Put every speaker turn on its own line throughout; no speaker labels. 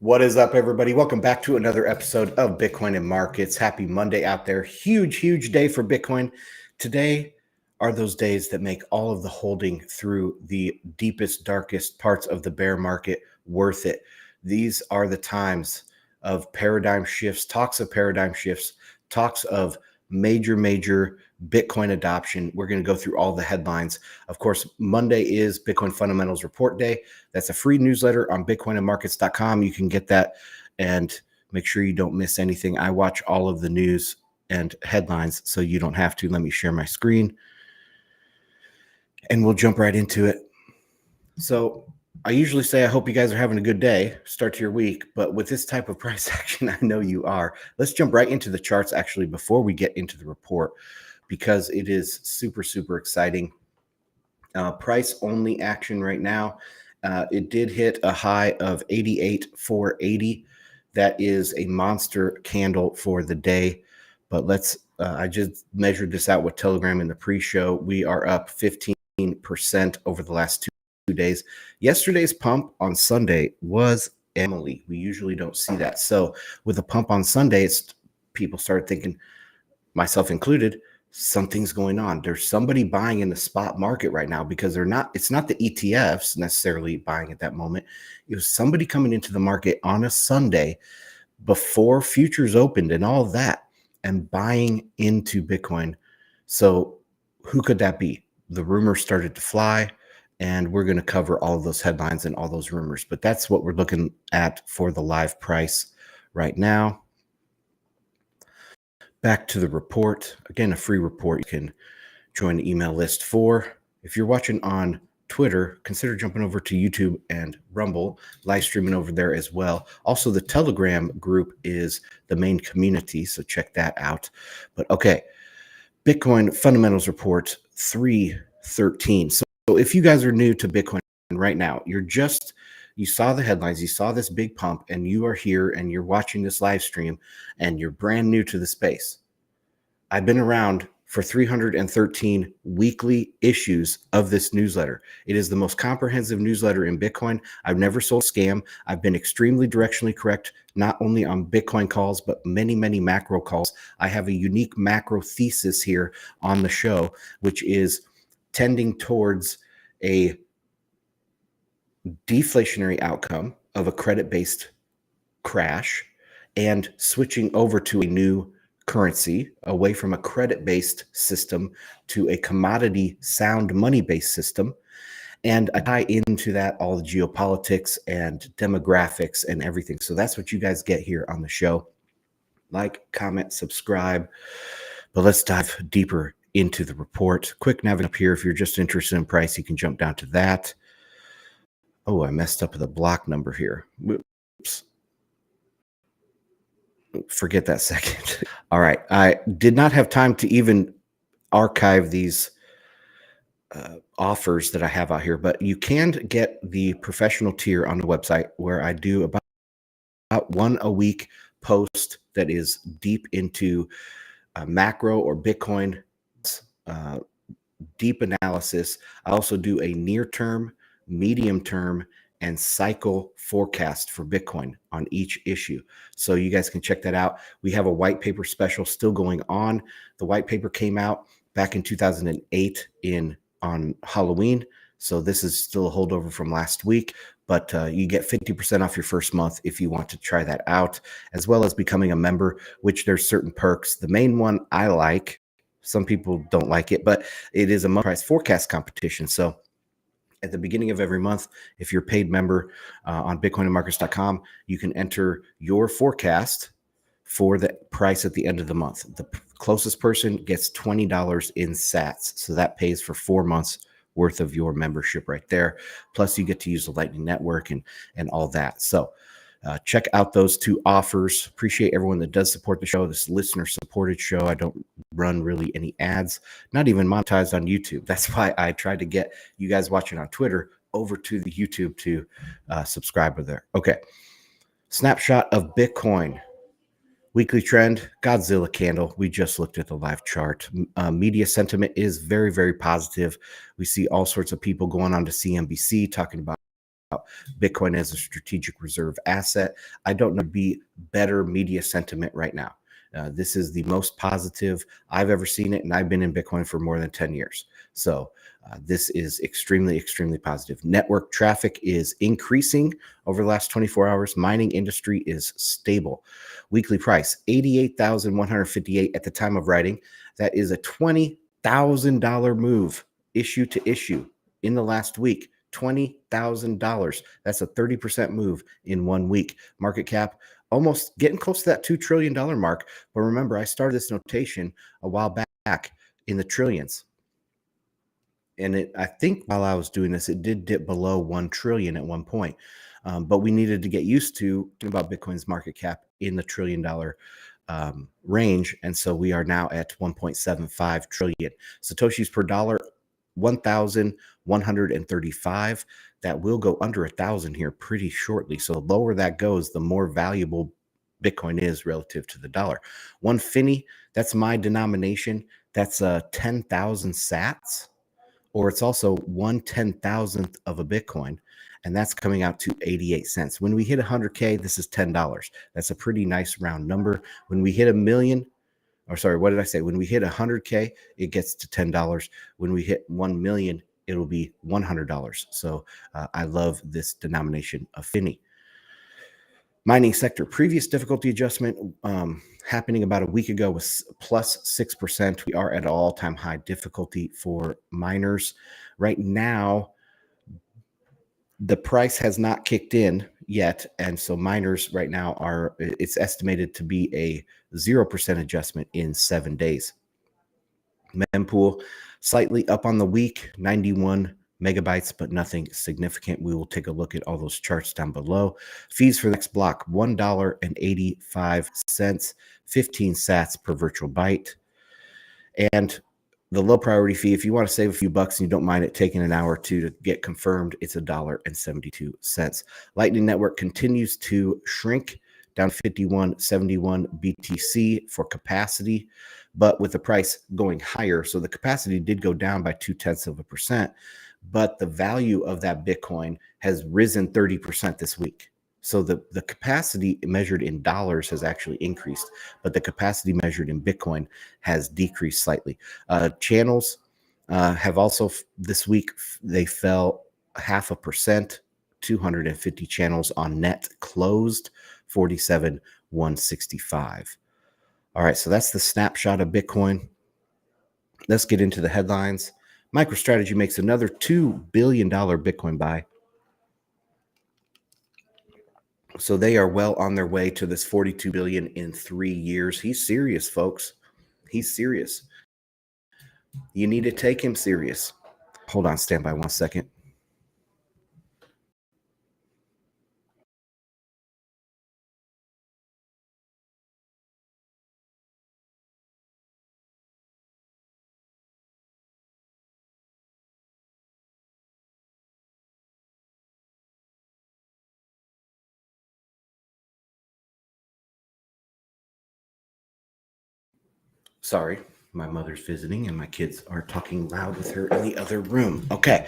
What is up, everybody? Welcome back to another episode of Bitcoin and Markets. Happy Monday out there. Huge day for Bitcoin. Today are those days that make all of the holding through the deepest, darkest parts of the bear market worth it. These are the times of paradigm shifts, talks of paradigm shifts, talks of major Bitcoin adoption. We're going to go through all the headlines. Of course, Monday is Bitcoin Fundamentals Report Day. That's a free newsletter on bitcoinandmarkets.com. You can get that and make sure you don't miss anything. I watch all of the news and headlines, so you don't have to. Let me share my screen and we'll jump right into it. So I usually say I hope you guys are having a good day, start to your week, but with this type of price action, I know you are. Let's jump right into the charts actually before we get into the report, because it is super exciting. Price only action right now. It did hit a high of 88,480. That is a monster candle for the day. But let's, I just measured this out with Telegram in the pre-show. We are up 15% over the last two days. Yesterday's pump on Sunday was Emily. We usually don't see that. So with a pump on Sunday, people started thinking, myself included, something's going on. There's somebody buying in the spot market right now, because it's not the ETFs necessarily buying at that moment. It was somebody coming into the market on a Sunday before futures opened and all of that and buying into Bitcoin. So who could that be? The rumors started to fly, and we're going to cover all of those headlines and all those rumors. But that's what we're looking at for the live price right now. Back to the report. Again, a free report you can join the email list for. If you're watching on Twitter, consider jumping over to YouTube and Rumble, live streaming over there as well. Also, the Telegram group is the main community, so check that out. But okay, Bitcoin Fundamentals Report 313. So if you guys are new to Bitcoin right now, you saw the headlines, you saw this big pump, and you are here and you're watching this live stream and you're brand new to the space. I've been around for 313 weekly issues of this newsletter. It is the most comprehensive newsletter in Bitcoin. I've never sold scam. I've been extremely directionally correct, not only on Bitcoin calls, but many macro calls. I have a unique macro thesis here on the show, which is tending towards a deflationary outcome of a credit-based crash and switching over to a new currency, away from a credit-based system to a commodity sound money-based system. And I tie into that all the geopolitics and demographics and everything. So that's what you guys get here on the show. Like, comment, subscribe. But let's dive deeper into the report. Quick navigation up here. If you're just interested in price, you can jump down to that. Oh, I messed up the block number here. Whoops. Forget that second. All right. I did not have time to even archive these offers that I have out here, but you can get the professional tier on the website, where I do about one a week post that is deep into macro or Bitcoin deep analysis. I also do a near term, medium term, and cycle forecast for Bitcoin on each issue. So you guys can check that out. We have a white paper special still going on. The white paper came out back in 2008 on Halloween. So this is still a holdover from last week, but you get 50% off your first month if you want to try that out, as well as becoming a member, which there's certain perks. The main one I like, some people don't like it, but it is a month price forecast competition. So at the beginning of every month, if you're a paid member on bitcoinandmarkets.com, you can enter your forecast for the price at the end of the month. The closest person gets $20 in sats. So that pays for 4 months worth of your membership right there. Plus you get to use the Lightning Network and all that. So check out those two offers. Appreciate everyone that does support the show. This listener supported show. I don't run really any ads, not even monetized on YouTube. That's why I tried to get you guys watching on Twitter over to the YouTube to subscribe over there. Okay. Snapshot of Bitcoin. Weekly trend, Godzilla candle. We just looked at the live chart. Media sentiment is very positive. We see all sorts of people going on to CNBC talking about Bitcoin as a strategic reserve asset. I don't know be better media sentiment right now. This is the most positive I've ever seen it, and I've been in Bitcoin for more than 10 years. So this is extremely, extremely positive. Network traffic is increasing over the last 24 hours. Mining industry is stable. Weekly price, 88,158 at the time of writing. That is a $20,000 move issue to issue in the last week. $20,000. That's a 30% move in 1 week. Market cap almost getting close to that $2 trillion mark. But remember, I started this notation a while back in the trillions. And I think while I was doing this, it did dip below 1 trillion at one point. But we needed to get used to about Bitcoin's market cap in the $1 trillion range. And so we are now at 1.75 trillion. Satoshis per dollar, 1,135. That will go under 1,000 here pretty shortly. So the lower that goes, the more valuable Bitcoin is relative to the dollar. One finny, that's my denomination. That's 10,000 sats, or it's also 1/10,000th of a Bitcoin. And that's coming out to 88 cents. When we hit 100K, this is $10. That's a pretty nice round number. When we hit a million, or sorry, what did I say? When we hit 100K, it gets to $10. When we hit 1 million, it'll be $100. So I love this denomination of finny. Mining sector, previous difficulty adjustment happening about a week ago was plus 6%. We are at an all-time high difficulty for miners. Right now, the price has not kicked in yet. And so miners right now it's estimated to be a 0% adjustment in 7 days. Mempool slightly up on the week, 91 megabytes, but nothing significant. We will take a look at all those charts down below. Fees for the next block, $1.85, 15 sats per virtual byte. And the low priority fee, if you want to save a few bucks and you don't mind it taking an hour or two to get confirmed, it's $1.72. Lightning Network continues to shrink down 51.71 BTC for capacity, but with the price going higher. So the capacity did go down by 0.2%, but the value of that Bitcoin has risen 30% this week. So the capacity measured in dollars has actually increased, but the capacity measured in Bitcoin has decreased slightly. Channels have also this week, they fell 0.5%, 250 channels on net closed, 47,165. All right, so that's the snapshot of Bitcoin. Let's get into the headlines. MicroStrategy makes another $2 billion Bitcoin buy. So they are well on their way to this 42 billion in 3 years. He's serious, folks. He's serious. You need to take him serious. Hold on, stand by 1 second. Sorry, my mother's visiting and my kids are talking loud with her in the other room. Okay,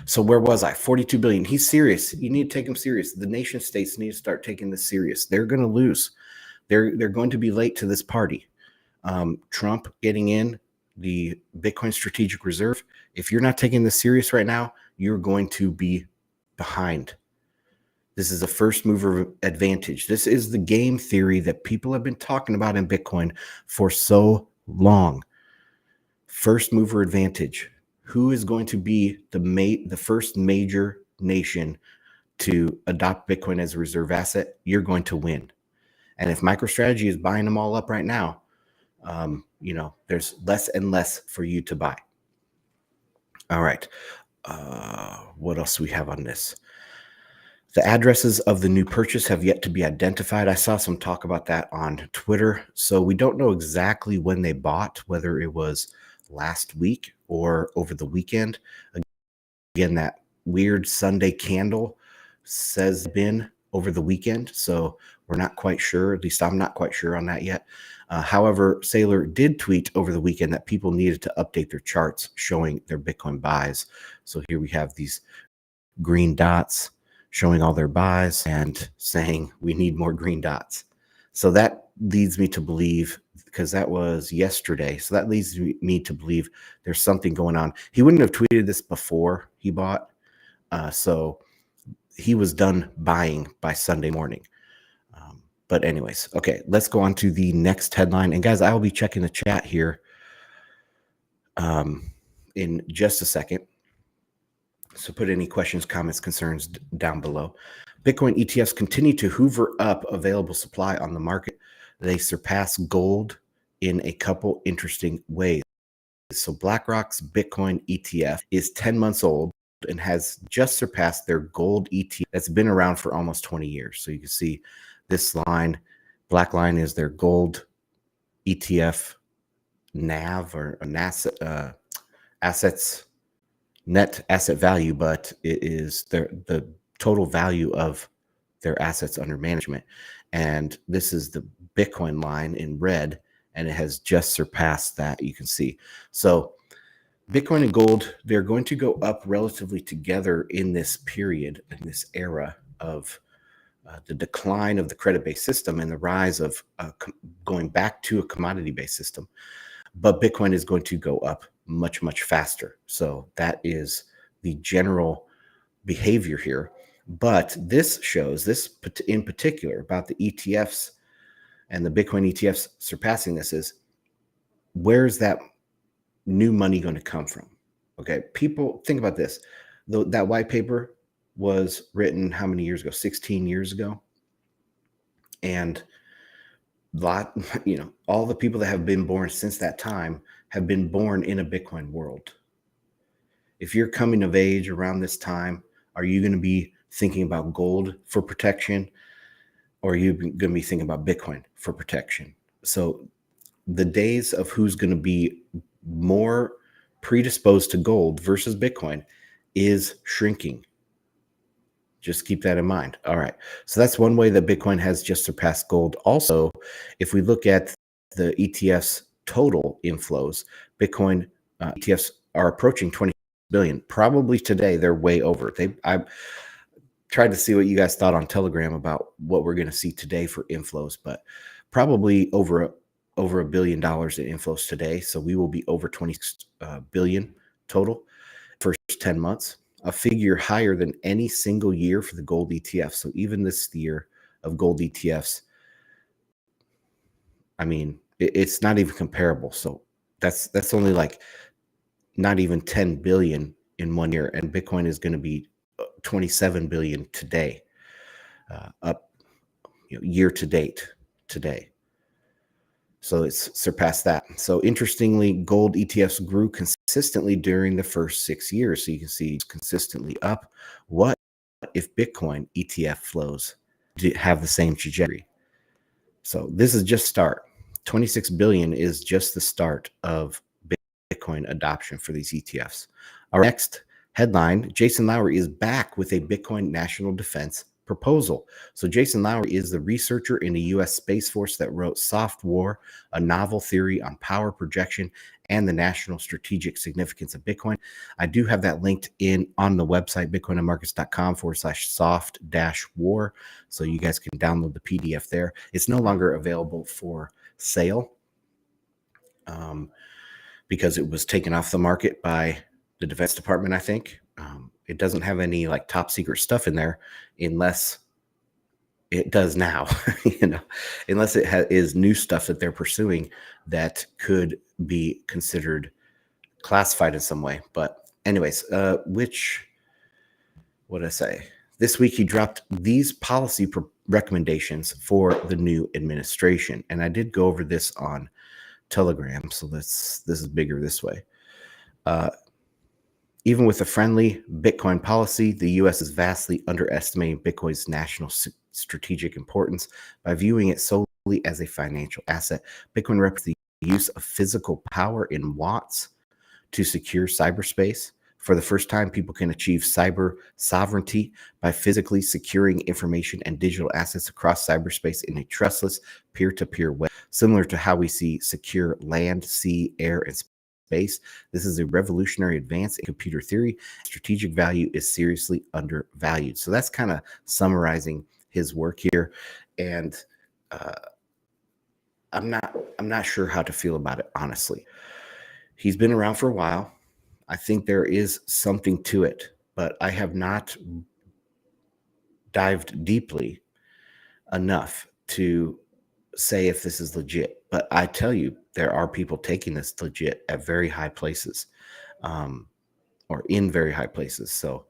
so where was I? 42 billion. He's serious. You need to take him serious. The nation states need to start taking this serious. They're going to lose. They're going to be late to this party. Trump getting in the Bitcoin strategic reserve. If you're not taking this serious right now, you're going to be behind. This is a first mover advantage. This is the game theory that people have been talking about in Bitcoin for so long. First mover advantage. Who is going to be the first major nation to adopt Bitcoin as a reserve asset? You're going to win. And if MicroStrategy is buying them all up right now, there's less and less for you to buy. All right. What else do we have on this? The addresses of the new purchase have yet to be identified. I saw some talk about that on Twitter. So we don't know exactly when they bought, whether it was last week or over the weekend. Again, that weird Sunday candle says been over the weekend. So we're not quite sure. At least I'm not quite sure on that yet. However, Saylor did tweet over the weekend that people needed to update their charts showing their Bitcoin buys. So here we have these green dots showing all their buys and saying we need more green dots. So that leads me to believe, because that was yesterday, so that leads me to believe there's something going on. He wouldn't have tweeted this before he bought, so he was done buying by Sunday morning. But anyways, okay, let's go on to the next headline. And guys, I will be checking the chat here in just a second. So put any questions, comments, concerns down below. Bitcoin ETFs continue to hoover up available supply on the market. They surpass gold in a couple interesting ways. So BlackRock's Bitcoin ETF is 10 months old and has just surpassed their gold ETF that's been around for almost 20 years. So you can see this line, black line is their gold ETF NAV or assets, net asset value, but it is the total value of their assets under management. And this is the Bitcoin line in red, and it has just surpassed that, you can see. So Bitcoin and gold, they're going to go up relatively together in this period, in this era of the decline of the credit-based system and the rise of going back to a commodity-based system. But Bitcoin is going to go up much, much faster. So that is the general behavior here. But this shows, this in particular about the ETFs and the Bitcoin ETFs surpassing this, is where's that new money going to come from? Okay, people think about this. That white paper was written how many years ago? 16 years ago. And all the people that have been born since that time have been born in a Bitcoin world. If you're coming of age around this time, are you going to be thinking about gold for protection, or are you going to be thinking about Bitcoin for protection? So the days of who's going to be more predisposed to gold versus Bitcoin is shrinking. Just keep that in mind. All right. So that's one way that Bitcoin has just surpassed gold. Also, if we look at the ETF's total inflows, Bitcoin ETFs are approaching 20 billion. Probably today they're way over. I tried to see what you guys thought on Telegram about what we're going to see today for inflows, but probably over $1 billion in inflows today. So we will be over 20 billion total first 10 months. A figure higher than any single year for the gold ETF. So even this year of gold ETFs, I mean, it's not even comparable. So that's only like not even 10 billion in 1 year, and Bitcoin is going to be 27 billion today, up year to date today. So it's surpassed that. So interestingly, gold ETFs grew consistently during the first 6 years. So you can see it's consistently up. What if Bitcoin ETF flows have the same trajectory? So this is just start. 26 billion is just the start of Bitcoin adoption for these ETFs. Our next headline, Jason Lowery is back with a Bitcoin national defense proposal. So Jason Lowery is the researcher in the U.S. Space Force that wrote Soft War, a novel theory on power projection and the national strategic significance of Bitcoin. I do have that linked on the website, bitcoinandmarkets.com/soft-war. So you guys can download the PDF there. It's no longer available for sale because it was taken off the market by the Defense Department, I think. It doesn't have any like top secret stuff in there, unless it does now, unless it is new stuff that they're pursuing that could be considered classified in some way. But anyways, what did I say? This week he dropped these policy recommendations for the new administration. And I did go over this on Telegram. So this is bigger this way. Even with a friendly Bitcoin policy, the U.S. is vastly underestimating Bitcoin's national strategic importance by viewing it solely as a financial asset. Bitcoin represents the use of physical power in watts to secure cyberspace. For the first time, people can achieve cyber sovereignty by physically securing information and digital assets across cyberspace in a trustless peer-to-peer way, similar to how we see secure land, sea, air, and space. This is a revolutionary advance in computer theory. Strategic value is seriously undervalued. So that's kind of summarizing his work here. And I'm not sure how to feel about it, honestly. He's been around for a while. I think there is something to it, but I have not dived deeply enough to say if this is legit. But I tell you, there are people taking this legit at very high places, or in very high places. So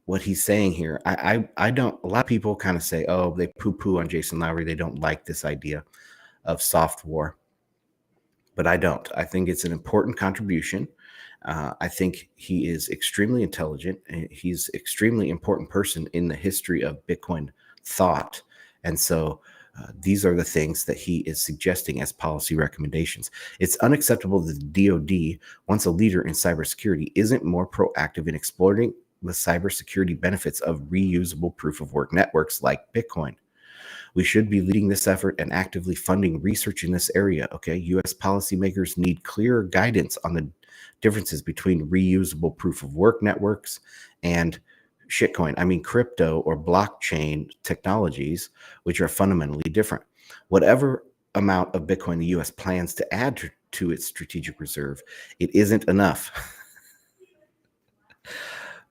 what he's saying here, I don't, a lot of people kind of say, oh, they poo-poo on Jason Lowery. They don't like this idea of soft war. But I don't. I think it's an important contribution. I think he is extremely intelligent. He's extremely important person in the history of Bitcoin thought. And so these are the things that he is suggesting as policy recommendations. It's unacceptable that the DoD, once a leader in cybersecurity, isn't more proactive in exploring the cybersecurity benefits of reusable proof of work networks like Bitcoin. We should be leading this effort and actively funding research in this area. Okay, U.S. policymakers need clearer guidance on the differences between reusable proof of work networks and shitcoin. I mean, crypto or blockchain technologies, which are fundamentally different. Whatever amount of Bitcoin the U.S. plans to add to its strategic reserve, it isn't enough.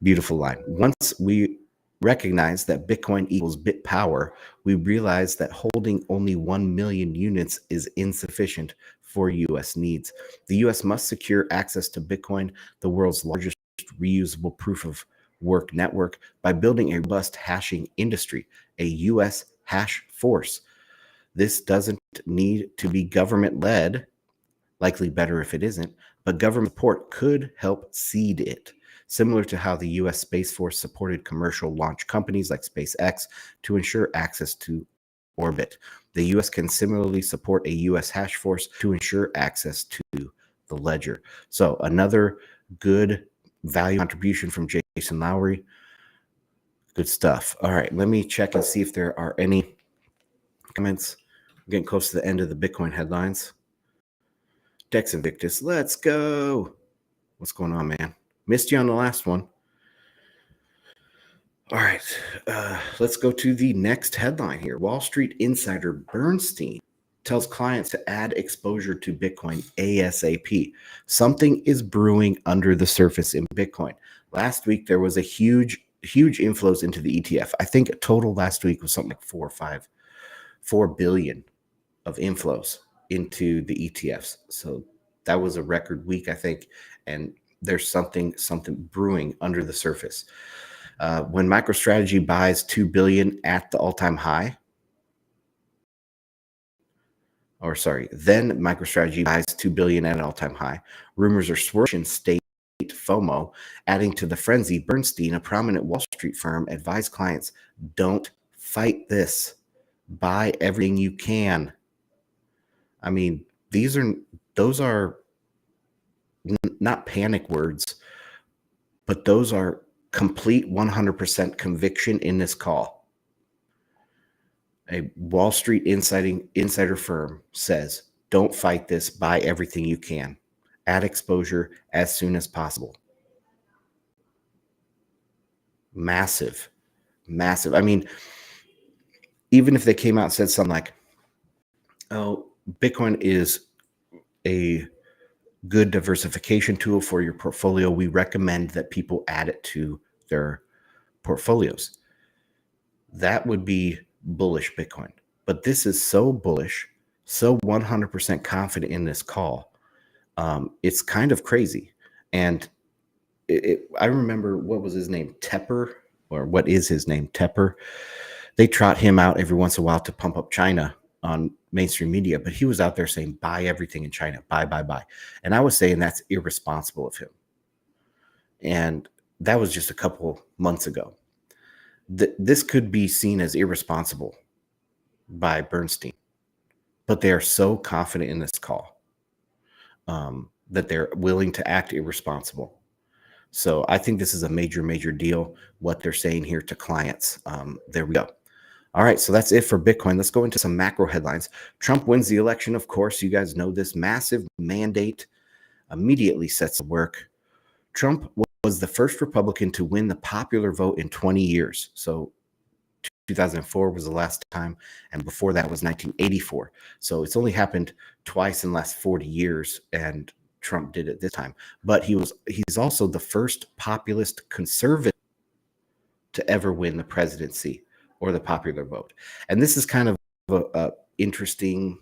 Beautiful line. Once we recognize that Bitcoin equals bit power, we realize that holding only 1 million units is insufficient for U.S. needs. The U.S. must secure access to Bitcoin, the world's largest reusable proof of work network, by building a robust hashing industry, a U.S. hash force. This doesn't need to be government-led, likely better if it isn't, but government support could help seed it. Similar to how the U.S. Space Force supported commercial launch companies like SpaceX to ensure access to orbit. The U.S. can similarly support a U.S. hash force to ensure access to the ledger. So another good value contribution from Jason Lowery. Good stuff. All right, let me check and see if there are any comments. I'm getting close to the end of the Bitcoin headlines. Dex Invictus, let's go. What's going on, man? Missed you on the last one. All right, let's go to the next headline here. Wall Street insider Bernstein tells clients to add exposure to Bitcoin ASAP. Something is brewing under the surface in Bitcoin. Last week, there was a huge inflows into the ETF. I think total last week was something like 4 billion of inflows into the ETFs. So that was a record week, I think. And there's something brewing under the surface. When MicroStrategy buys 2 billion at the all-time high, then MicroStrategy buys 2 billion at an all-time high, rumors are swirling state FOMO, adding to the frenzy. Bernstein, a prominent Wall Street firm, advised clients, don't fight this. Buy everything you can. I mean, those are not panic words, but those are complete 100% conviction in this call. A Wall Street insider firm says, don't fight this, buy everything you can. Add exposure as soon as possible. Massive. I mean, even if they came out and said something like, oh, Bitcoin is a good diversification tool for your portfolio, we recommend that people add it to their portfolios. That would be bullish Bitcoin. But this is so bullish, so 100% confident in this call. It's kind of crazy. And I remember, what was his name? Tepper, or what is his name? Tepper. They trot him out every once in a while to pump up China on mainstream media, but he was out there saying, buy everything in China, buy. And I was saying that's irresponsible of him. And that was just a couple months ago. This could be seen as irresponsible by Bernstein, but they are so confident in this call that they're willing to act irresponsible. So I think this is a major deal, what they're saying here to clients. There we go. All right, so that's it for Bitcoin. Let's go into some macro headlines. Trump wins the election, of course. You guys know this massive mandate immediately sets to work. Trump was the first Republican to win the popular vote in 20 years. So 2004 was the last time, and before that was 1984. So it's only happened twice in the last 40 years, and Trump did it this time. But he's also the first populist conservative to ever win the presidency or the popular vote. And this is kind of a interesting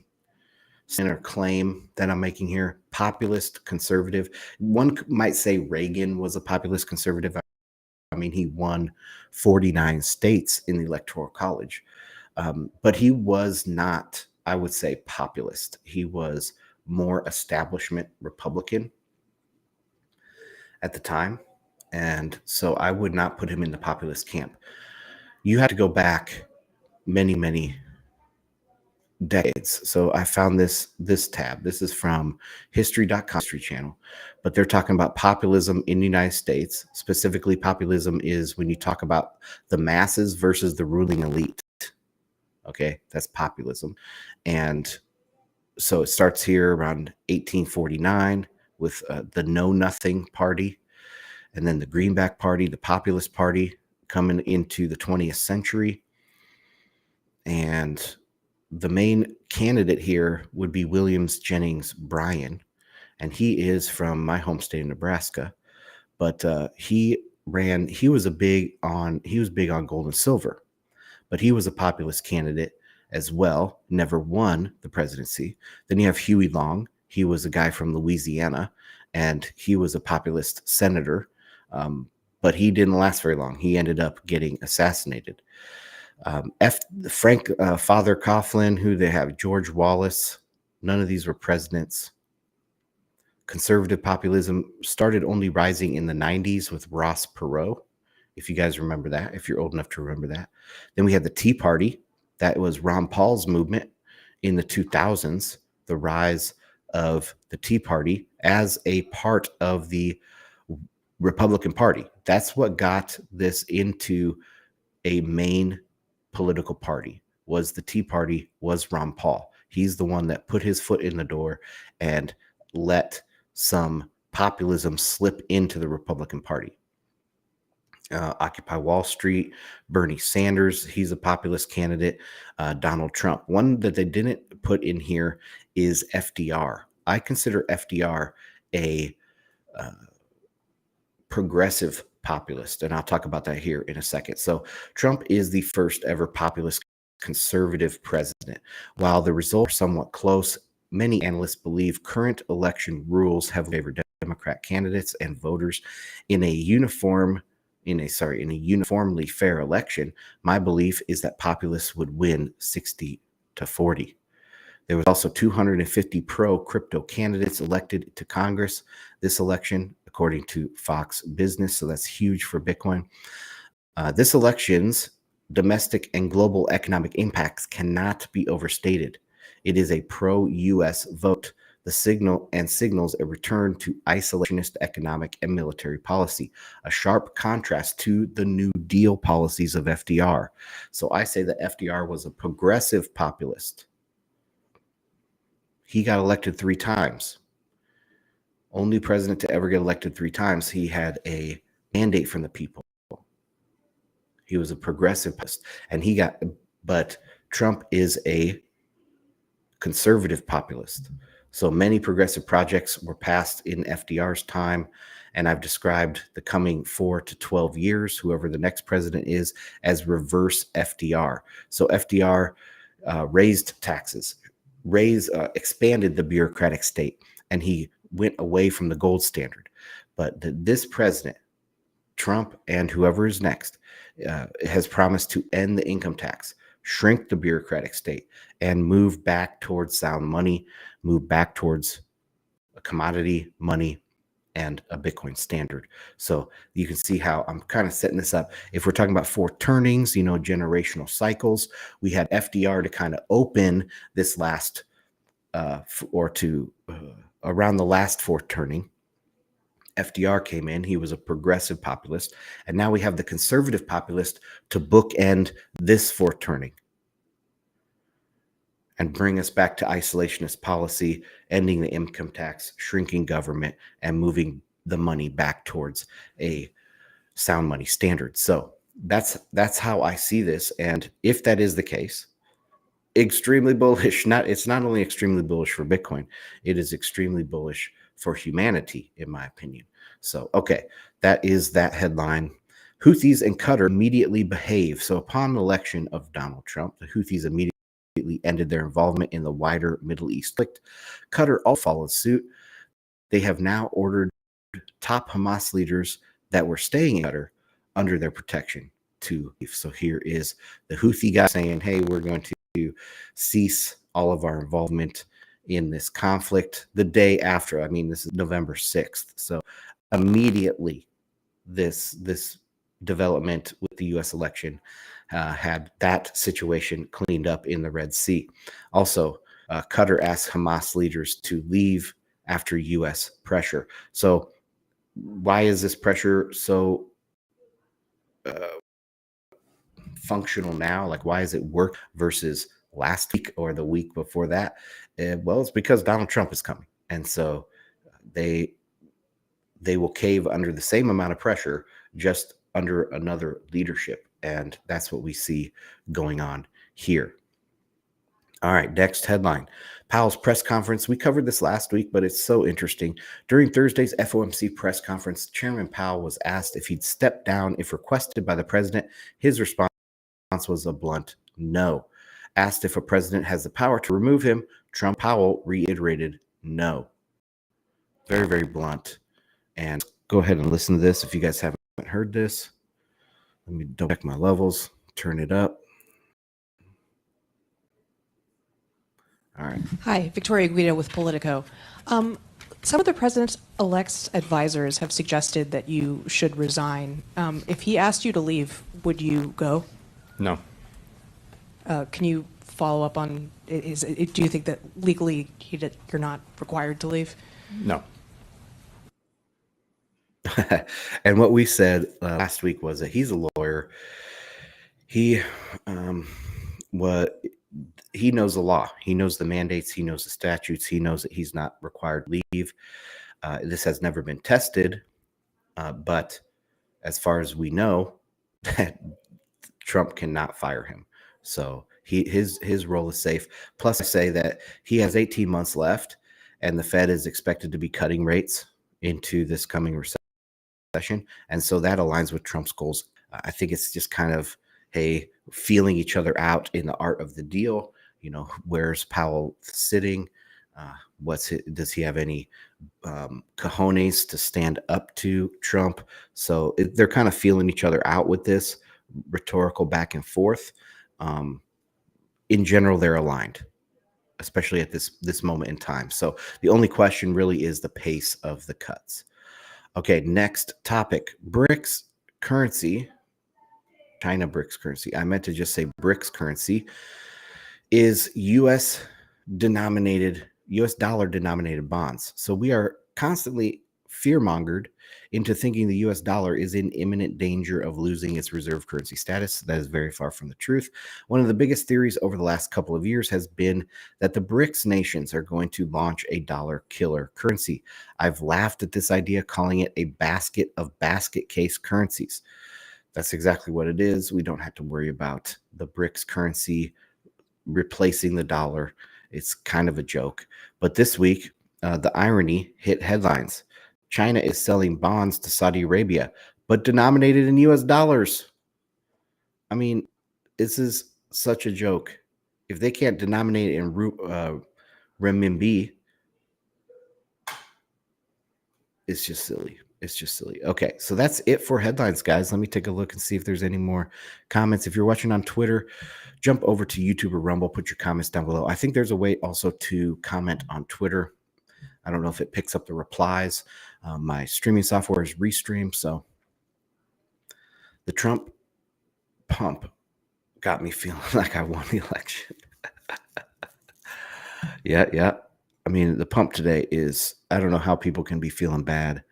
center claim that I'm making here. Populist conservative. One might say Reagan was a populist conservative. I mean, he won 49 states in the Electoral College, but he was not, I would say, populist. He was more establishment Republican at the time. And so I would not put him in the populist camp. You have to go back many, many decades. So I found this tab. This is from history.com, History Channel, but they're talking about populism in the United States. Specifically, populism is when you talk about the masses versus the ruling elite. Okay, that's populism. And so it starts here around 1849 with the Know Nothing Party, and then the Greenback Party, the Populist Party, coming into the 20th century. And the main candidate here would be Williams Jennings Bryan, and he is from my home state of Nebraska. But he was big on gold and silver, but he was a populist candidate as well. Never won the presidency. Then you have Huey Long. He was a guy from Louisiana, and he was a populist senator, but he didn't last very long. He ended up getting assassinated. Frank Father Coughlin, who they have, George Wallace. None of these were presidents. Conservative populism started only rising in the 90s with Ross Perot, if you guys remember that, if you're old enough to remember that. Then we had the Tea Party. That was Ron Paul's movement in the 2000s, the rise of the Tea Party as a part of the Republican Party. That's what got this into a main political party. Was the Tea Party, was Ron Paul. He's the one that put his foot in the door and let some populism slip into the Republican Party. Occupy Wall Street, Bernie Sanders, he's a populist candidate. Donald Trump. One that they didn't put in here is FDR. I consider FDR a progressive populist, and I'll talk about that here in a second. So Trump is the first ever populist conservative president. While the results are somewhat close, many analysts believe current election rules have favored Democrat candidates and voters in a uniformly fair election. My belief is that populists would win 60-40. There was also 250 pro-crypto candidates elected to Congress this election, according to Fox Business. So that's huge for Bitcoin. This election's domestic and global economic impacts cannot be overstated. It is a pro-U.S. vote. The signals a return to isolationist economic and military policy, a sharp contrast to the New Deal policies of FDR. So I say that FDR was a progressive populist. He got elected 3 times. Only president to ever get elected 3 times. He had a mandate from the people. He was a progressive, and but Trump is a conservative populist. So many progressive projects were passed in FDR's time, and I've described the coming 4 to 12 years, whoever the next president is, as reverse FDR. So FDR raised taxes, expanded the bureaucratic state, and he went away from the gold standard. But this president, Trump, and whoever is next, has promised to end the income tax, shrink the bureaucratic state, and move back towards sound money, move back towards a commodity money and a Bitcoin standard. So you can see how I'm kind of setting this up. If we're talking about 4 turnings, generational cycles, we had FDR to kind of open this last around the last 4th turning. FDR came in. He was a progressive populist. And now we have the conservative populist to bookend this 4th turning. and bring us back to isolationist policy, ending the income tax, shrinking government, and moving the money back towards a sound money standard. So that's how I see this. And if that is the case, extremely bullish. It's not only extremely bullish for Bitcoin, it is extremely bullish for humanity, in my opinion. So, okay, that is that headline. Houthis and Qatar immediately behave. So, upon the election of Donald Trump, the Houthis immediately ended their involvement in the wider Middle East conflict. Qatar all followed suit. They have now ordered top Hamas leaders that were staying in Qatar under their protection to leave. So here is the Houthi guy saying, hey, we're going to cease all of our involvement in this conflict the day after. I mean, this is November 6th. So immediately this development with the U.S. election had that situation cleaned up in the Red Sea. Also, Qatar asked Hamas leaders to leave after U.S. pressure. So why is this pressure so functional now? Like, why does it work versus last week or the week before that? Well, it's because Donald Trump is coming. And so they will cave under the same amount of pressure, just under another leadership. And that's what we see going on here. All right, next headline. Powell's press conference. We covered this last week, but it's so interesting. During Thursday's FOMC press conference, Chairman Powell was asked if he'd step down if requested by the president. His response was a blunt no. Asked if a president has the power to remove him, Powell reiterated no. Very, very blunt. And go ahead and listen to this if you guys haven't heard this. Let me double check my levels, turn it up. All right.
Hi, Victoria Guido with Politico. Some of the president-elect's advisors have suggested that you should resign. If he asked you to leave, would you go?
No.
Can you follow up on, do you think that legally you're not required to leave?
No. And what we said last week was that he's a lawyer. He knows the law. He knows the mandates. He knows the statutes. He knows that he's not required to leave. This has never been tested, but as far as we know, Trump cannot fire him. So his role is safe. Plus, I say that he has 18 months left, and the Fed is expected to be cutting rates into this coming recession, and so that aligns with Trump's goals. I think it's just kind of, hey, feeling each other out in the art of the deal. You know, where's Powell sitting? Does he have any cojones to stand up to Trump? So they're kind of feeling each other out with this rhetorical back and forth. In general, they're aligned, especially at this moment in time. So the only question really is the pace of the cuts. Okay, next topic. BRICS currency, China BRICS currency. I meant to just say BRICS currency is US dollar denominated bonds. So we are constantly fear-mongered into thinking the US dollar is in imminent danger of losing its reserve currency status. That is very far from the truth. One of the biggest theories over the last couple of years has been that the BRICS nations are going to launch a dollar killer currency. I've laughed at this idea, calling it a basket of basket case currencies. That's exactly what it is. We don't have to worry about the BRICS currency replacing the dollar. It's kind of a joke. But this week, the irony hit headlines. China is selling bonds to Saudi Arabia, but denominated in US dollars. I mean, this is such a joke. If they can't denominate it in renminbi, it's just silly. It's just silly. Okay, so that's it for headlines, guys. Let me take a look and see if there's any more comments. If you're watching on Twitter, jump over to YouTube or Rumble, put your comments down below. I think there's a way also to comment on Twitter. I don't know if it picks up the replies. My streaming software is Restream, so the Trump pump got me feeling like I won the election. Yeah. I mean, the pump today is, I don't know how people can be feeling bad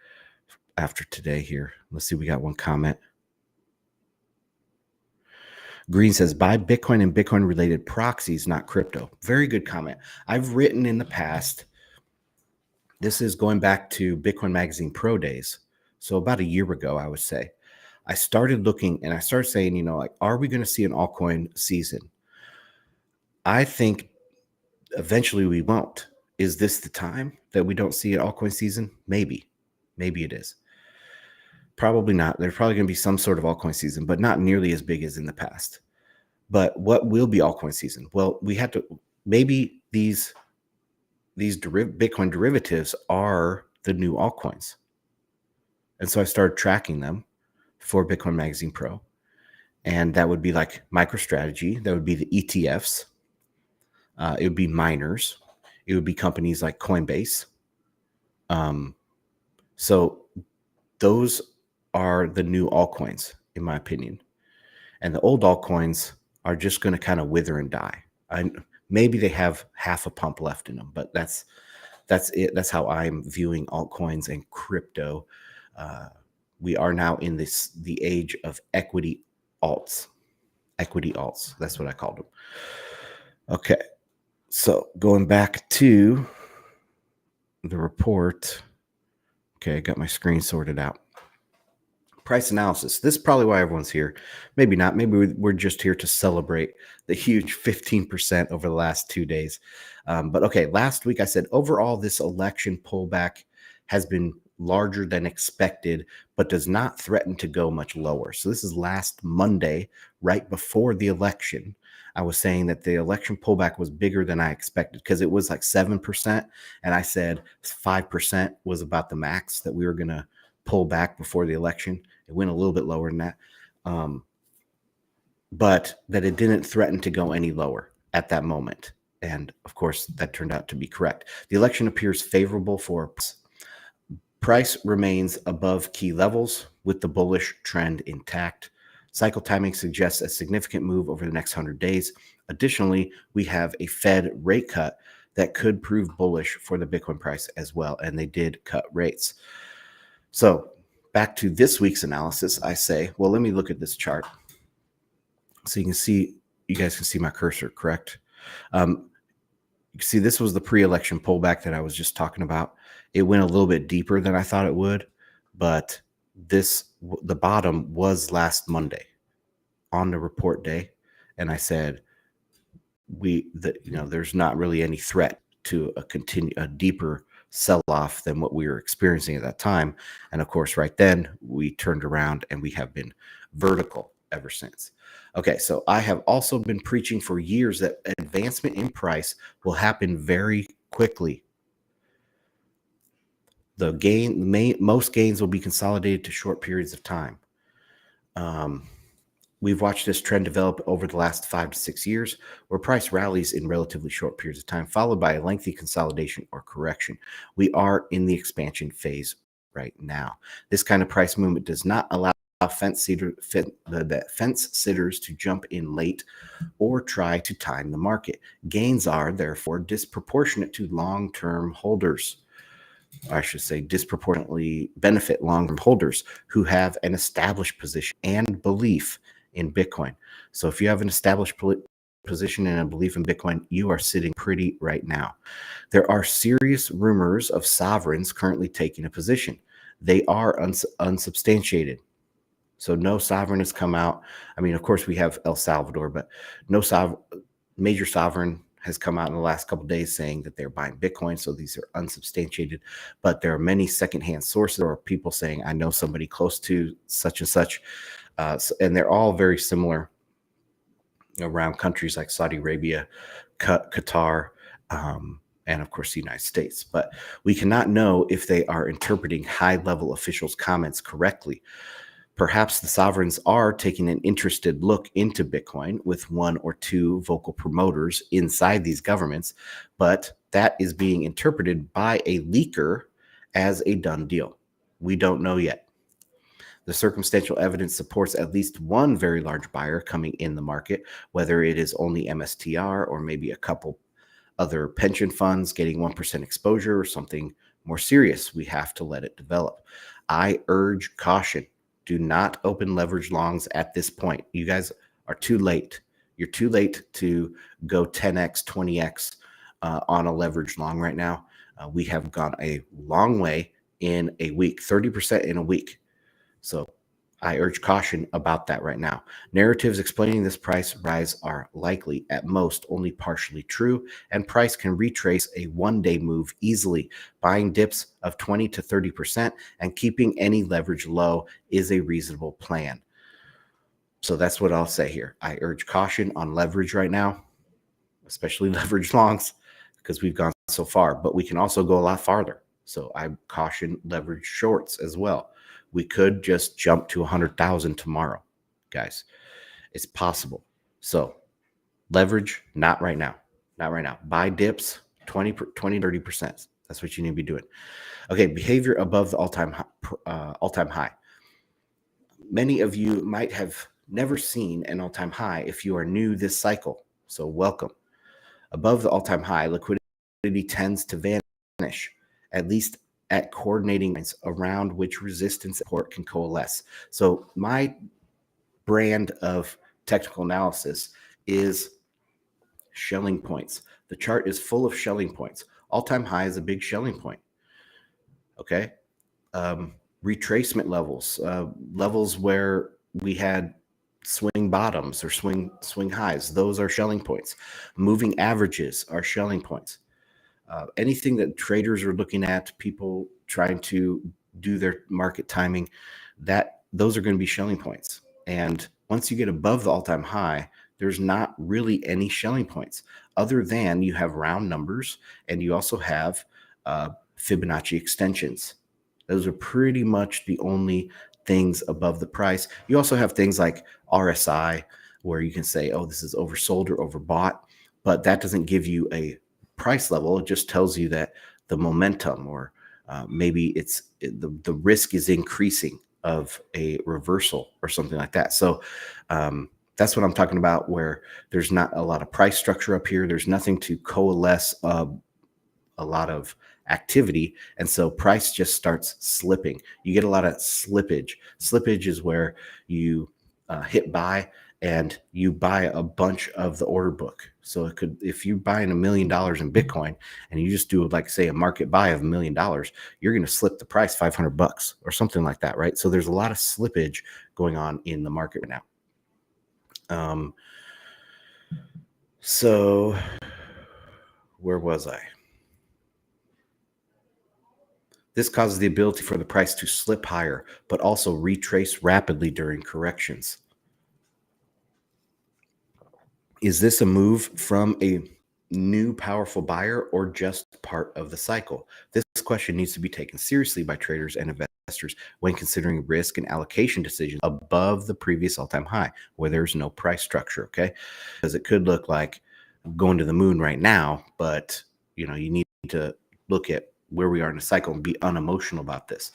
after today here. Let's see, we got one comment. Green says, buy Bitcoin and Bitcoin related proxies, not crypto. Very good comment. I've written in the past, this is going back to Bitcoin Magazine Pro days. So about a year ago, I would say, I started looking and I started saying, like, are we going to see an altcoin season? I think eventually we won't. Is this the time that we don't see an altcoin season? Maybe it is. Probably not. There's probably going to be some sort of altcoin season, but not nearly as big as in the past. But what will be altcoin season? Well, we have to, maybe these Bitcoin derivatives are the new altcoins. And so I started tracking them for Bitcoin Magazine Pro. And that would be like MicroStrategy. That would be the ETFs. It would be miners. It would be companies like Coinbase. So those are the new altcoins, in my opinion. And the old altcoins are just going to kind of wither and die. Maybe they have half a pump left in them, but that's it. That's how I'm viewing altcoins and crypto. We are now in the age of equity alts. Equity alts. That's what I called them. Okay. So going back to the report. Okay, I got my screen sorted out. Price analysis. This is probably why everyone's here. Maybe not. Maybe we're just here to celebrate the huge 15% over the last 2 days. But okay, last week I said overall this election pullback has been larger than expected, but does not threaten to go much lower. So this is last Monday, right before the election. I was saying that the election pullback was bigger than I expected because it was like 7%. And I said 5% was about the max that we were going to pull back before the election. It went a little bit lower than that. But that it didn't threaten to go any lower at that moment. And of course, that turned out to be correct. The election appears favorable for price remains above key levels with the bullish trend intact. Cycle timing suggests a significant move over the next 100 days. Additionally, we have a Fed rate cut that could prove bullish for the Bitcoin price as well. And they did cut rates. So back to this week's analysis, I say, well, let me look at this chart. So you guys can see my cursor, correct? You can see this was the pre-election pullback that I was just talking about. It went a little bit deeper than I thought it would, but the bottom was last Monday on the report day. And I said, there's not really any threat to a deeper sell-off than what we were experiencing at that time. And of course, right then we turned around and we have been vertical ever since. Okay, so I have also been preaching for years that advancement in price will happen very quickly. Most gains will be consolidated to short periods of time. We've watched this trend develop over the last 5 to 6 years, where price rallies in relatively short periods of time, followed by a lengthy consolidation or correction. We are in the expansion phase right now. This kind of price movement does not allow fence sitters to jump in late or try to time the market. Gains are therefore disproportionate to long-term holders. I should say disproportionately benefit long-term holders who have an established position and belief in Bitcoin. So if you have an established position and a belief in Bitcoin, you are sitting pretty right now. There are serious rumors of sovereigns currently taking a position. They are unsubstantiated. So no sovereign has come out. I mean, of course, we have El Salvador, but no major sovereign has come out in the last couple of days saying that they're buying Bitcoin. So these are unsubstantiated. But there are many secondhand sources or people saying, I know somebody close to such and such. And they're all very similar around countries like Saudi Arabia, Qatar, and of course the United States. But we cannot know if they are interpreting high-level officials' comments correctly. Perhaps the sovereigns are taking an interested look into Bitcoin with one or two vocal promoters inside these governments, but that is being interpreted by a leaker as a done deal. We don't know yet. The circumstantial evidence supports at least one very large buyer coming in the market, whether it is only MSTR or maybe a couple other pension funds getting 1% exposure or something more serious. We have to let it develop. I urge caution. Do not open leverage longs at this point. You guys are too late. You're too late to go 10x, 20x on a leverage long right now. We have gone a long way in a week, 30% in a week. So I urge caution about that right now. Narratives explaining this price rise are likely, at most, only partially true, and price can retrace a one-day move easily. Buying dips of 20 to 30% and keeping any leverage low is a reasonable plan. So that's what I'll say here. I urge caution on leverage right now, especially leverage longs, because we've gone so far, but we can also go a lot farther. So I caution leverage shorts as well. We could just jump to 100,000 tomorrow, guys. It's possible. So leverage, not right now. Not right now. Buy dips, 20, 30%. That's what you need to be doing. Okay, behavior above the all-time high. Many of you might have never seen an all-time high if you are new this cycle. So welcome. Above the all-time high, liquidity tends to vanish, at least at coordinating points around which resistance support can coalesce. So my brand of technical analysis is shelling points. The chart is full of shelling points. All-time high is a big shelling point. Okay. Retracement levels, levels where we had swing bottoms or swing highs. Those are shelling points. Moving averages are shelling points. Anything that traders are looking at, people trying to do their market timing, those are going to be shelling points. And once you get above the all-time high, there's not really any shelling points other than you have round numbers and you also have Fibonacci extensions. Those are pretty much the only things above the price. You also have things like RSI, where you can say, oh, this is oversold or overbought, but that doesn't give you a price level. It just tells you that the momentum or maybe the risk is increasing of a reversal or something like that. So that's what I'm talking about, where there's not a lot of price structure up here. There's nothing to coalesce a lot of activity, and so price just starts slipping. You get a lot of slippage. Slippage is where you hit buy and you buy a bunch of the order book. So it could, if you're buying $1 million in Bitcoin and you just do like say a market buy of $1 million, you're going to slip the price $500 or something like that, right? So there's a lot of slippage going on in the market right now. So where was I? This causes the ability for the price to slip higher, but also retrace rapidly during corrections. Is this a move from a new powerful buyer or just part of the cycle? This question needs to be taken seriously by traders and investors when considering risk and allocation decisions above the previous all-time high, where there's no price structure, okay? Because it could look like going to the moon right now, but you need to look at where we are in the cycle and be unemotional about this.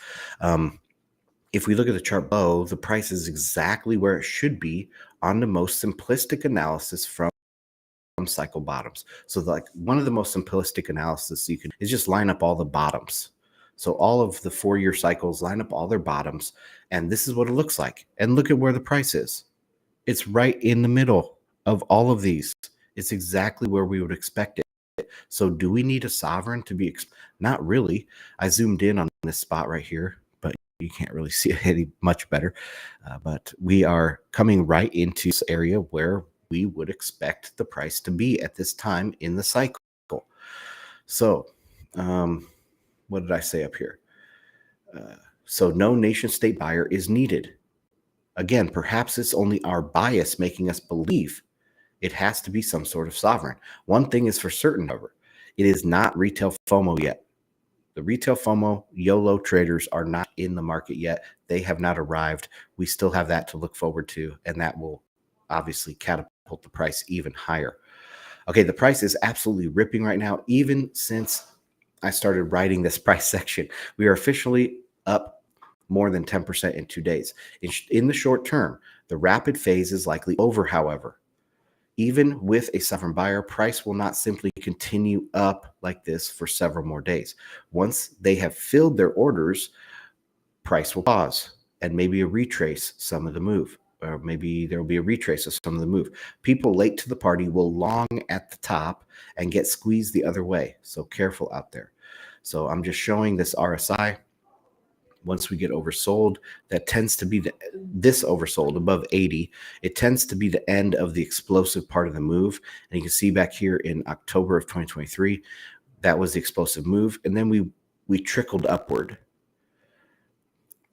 If we look at the chart below, the price is exactly where it should be on the most simplistic analysis from cycle bottoms. So like one of the most simplistic analysis you can is just line up all the bottoms. So all of the 4-year cycles, line up all their bottoms, and this is what it looks like. And look at where the price is. It's right in the middle of all of these. It's exactly where we would expect it. So do we need a sovereign to be? Not really. I zoomed in on this spot right here, but you can't really see it any much better. But we are coming right into this area where we would expect the price to be at this time in the cycle. So what did I say up here? So no nation state buyer is needed. Again, perhaps it's only our bias making us believe it has to be some sort of sovereign. One thing is for certain, however, it is not retail FOMO yet. The retail FOMO YOLO traders are not in the market yet. They have not arrived. We still have that to look forward to, and that will obviously catapult the price even higher. Okay, the price is absolutely ripping right now. Even since I started writing this price section, we are officially up more than 10% in 2 days. In the short term, the rapid phase is likely over, however. Even with a sovereign buyer, price will not simply continue up like this for several more days. Once they have filled their orders, price will pause and maybe retrace some of the move. or maybe there will be a retrace of some of the move. People late to the party will long at the top and get squeezed the other way. So careful out there. So I'm just showing this RSI. Once we get oversold, that tends to be this oversold above 80. It tends to be the end of the explosive part of the move. And you can see back here in October of 2023, that was the explosive move. And then we trickled upward.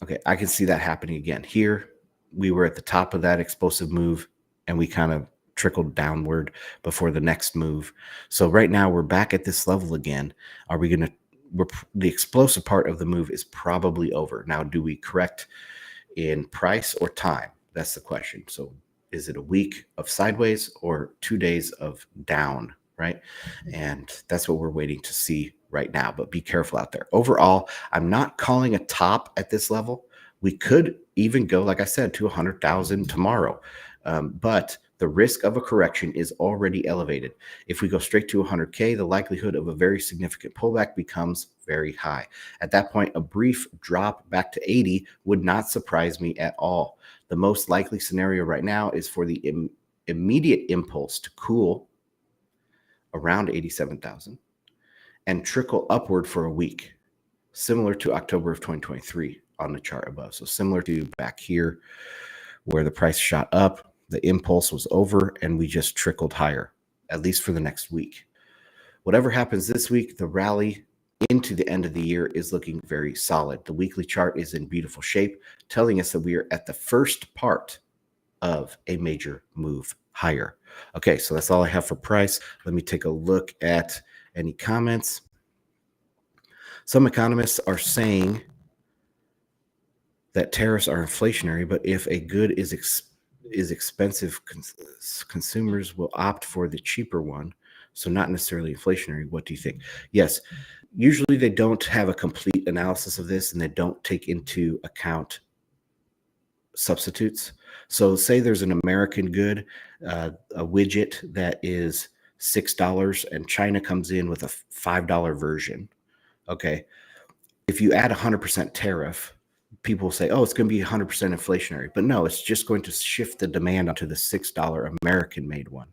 Okay, I can see that happening again. Here, we were at the top of that explosive move, and we kind of trickled downward before the next move. So right now, we're back at this level again. Are we going to the explosive part of the move is probably over. Now, do we correct in price or time? That's the question. So is it a week of sideways or 2 days of down, right? And that's what we're waiting to see right now, but be careful out there. Overall, I'm not calling a top at this level. We could even go, like I said, to 100,000 tomorrow. But the risk of a correction is already elevated. If we go straight to 100K, the likelihood of a very significant pullback becomes very high. At that point, a brief drop back to 80 would not surprise me at all. The most likely scenario right now is for the immediate impulse to cool around 87,000 and trickle upward for a week, similar to October of 2023 on the chart above. So similar to back here where the price shot up, the impulse was over, and we just trickled higher, at least for the next week. Whatever happens this week, the rally into the end of the year is looking very solid. The weekly chart is in beautiful shape, telling us that we are at the first part of a major move higher. Okay, so that's all I have for price. Let me take a look at any comments. Some economists are saying that tariffs are inflationary, but if a good is expensive, consumers will opt for the cheaper one. So not necessarily inflationary. What do you think? Yes, usually they don't have a complete analysis of this, and they don't take into account substitutes. So say there's an American good, a widget that is $6, and China comes in with a $5 version. Okay, if you add 100% tariff, people say, oh, it's going to be 100% inflationary. But no, it's just going to shift the demand onto the $6 American-made one.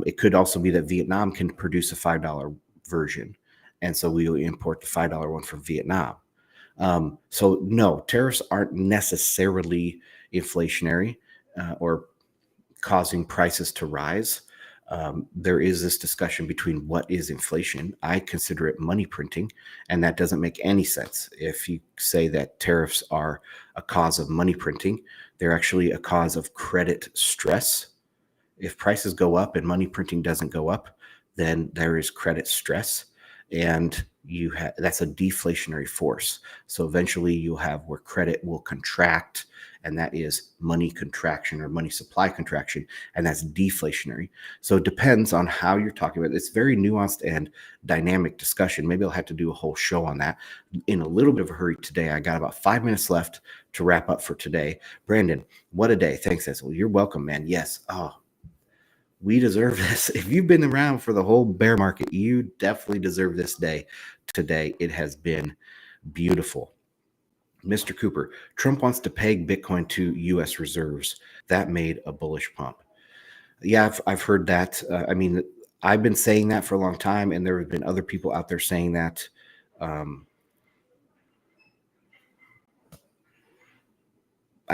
It could also be that Vietnam can produce a $5 version, and so we will import the $5 one from Vietnam. So no, tariffs aren't necessarily inflationary or causing prices to rise. There is this discussion between what is inflation. I consider it money printing, and that doesn't make any sense. If you say that tariffs are a cause of money printing, they're actually a cause of credit stress. If prices go up and money printing doesn't go up, then there is credit stress, and that's a deflationary force. So eventually you'll have where credit will contract, and that is money contraction or money supply contraction, and that's deflationary. So it depends on how you're talking about it. It's very nuanced and dynamic discussion. Maybe I'll have to do a whole show on that. In a little bit of a hurry today, I got about 5 minutes left to wrap up for today. Brandon, what a day. Thanks, Cecil. You're welcome, man. Yes. Oh, we deserve this. If you've been around for the whole bear market, you definitely deserve this day. Today, it has been beautiful. Mr. Cooper, Trump wants to peg Bitcoin to U.S. reserves. That made a bullish pump. Yeah, I've heard that. I mean, I've been saying that for a long time, and there have been other people out there saying that. I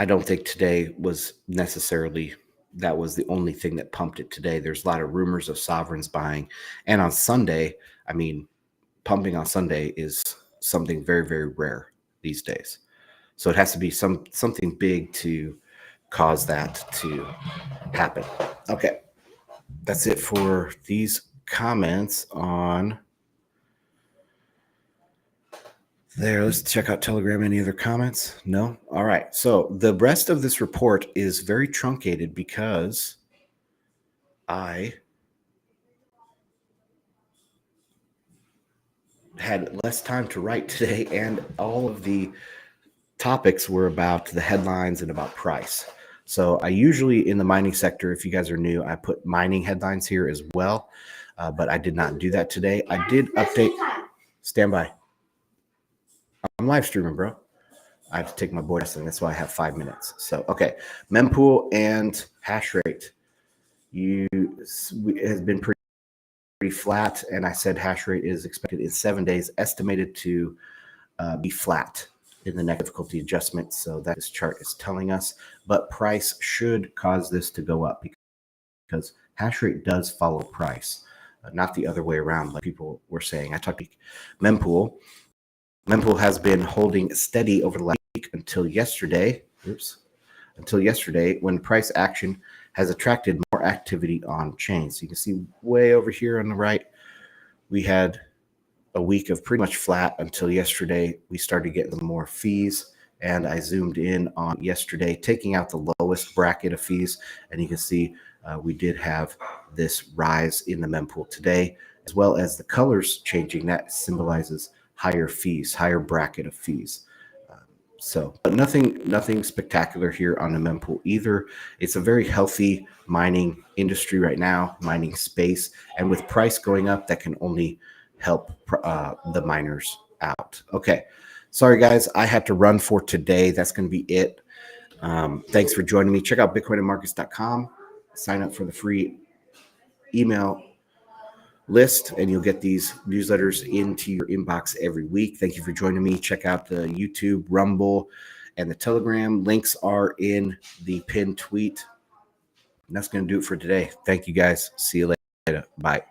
don't think today was necessarily that was the only thing that pumped it today. There's a lot of rumors of sovereigns buying. And on Sunday, I mean, pumping on Sunday is something very, very rare these days. So it has to be something big to cause that to happen. Okay. That's it for these comments on there. Let's check out Telegram. Any other comments? No? All right. So the rest of this report is very truncated because I had less time to write today, and all of the topics were about the headlines and about price. So I usually, in the mining sector, if you guys are new, I put mining headlines here as well, but I did not do that today. I did update. Stand by. I'm live streaming, bro. I have to take my board testing. That's why I have 5 minutes. So, okay. Mempool and hash rate. It has been pretty flat. And I said hash rate is expected in 7 days, estimated to be flat in the next difficulty adjustment. So that this chart is telling us. But price should cause this to go up because hash rate does follow price, not the other way around like people were saying. I talked to Mempool. Mempool has been holding steady over the last week until yesterday. Until yesterday, when price action has attracted more activity on chain. So you can see way over here on the right, we had a week of pretty much flat until yesterday. We started getting more fees, and I zoomed in on yesterday, taking out the lowest bracket of fees, and you can see we did have this rise in the mempool today, as well as the colors changing. That symbolizes higher fees, higher bracket of fees. But nothing spectacular here on the mempool either. It's a very healthy mining industry right now, mining space, and with price going up, that can only help the miners out. Okay, sorry guys, I had to run for today. That's going to be it. Thanks for joining me. Check out bitcoinandmarkets.com. Sign up for the free email list and you'll get these newsletters into your inbox every week. Thank you for joining me. Check out the YouTube, Rumble, and the Telegram. Links are in the pinned tweet. And that's going to do it for today. Thank you guys. See you later. Bye.